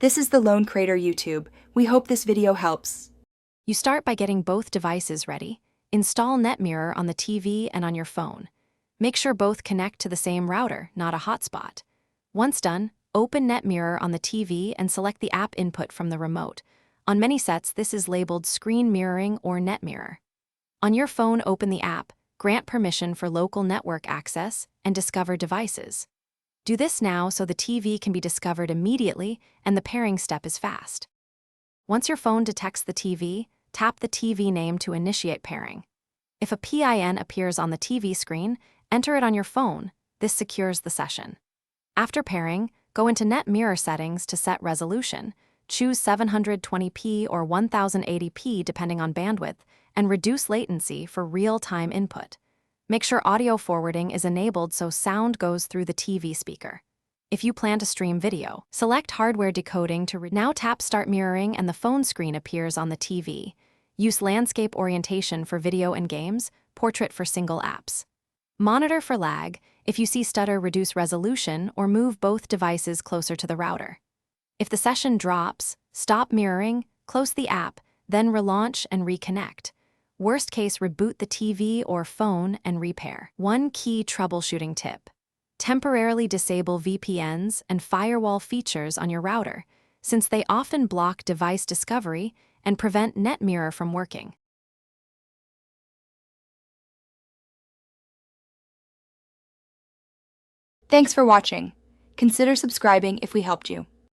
This is the Lone Crater YouTube. We hope this video helps. You start by getting both devices ready. Install Netmirror on the TV and on your phone. Make sure both connect to the same router, not a hotspot. Once done, open Netmirror on the TV and select the app input from the remote. On many sets, this is labeled Screen Mirroring or Netmirror. On your phone, open the app, grant permission for local network access, and discover devices. Do this now so the TV can be discovered immediately and the pairing step is fast. Once your phone detects the TV, tap the TV name to initiate pairing. If a PIN appears on the TV screen, enter it on your phone. This secures the session. After pairing, go into Netmirror settings to set resolution. Choose 720p or 1080p depending on bandwidth, and reduce latency for real-time input. Make sure audio forwarding is enabled so sound goes through the TV speaker. If you plan to stream video, select hardware decoding to now tap Start Mirroring and the phone screen appears on the TV. Use landscape orientation for video and games, portrait for single apps. Monitor for lag. If you see stutter, reduce resolution or move both devices closer to the router. If the session drops, stop mirroring, close the app, then relaunch and reconnect. Worst case, reboot the TV or phone and repair. One key troubleshooting tip: temporarily disable VPNs and firewall features on your router, since they often block device discovery and prevent Netmirror from working. Thanks for watching. Consider subscribing if we helped you.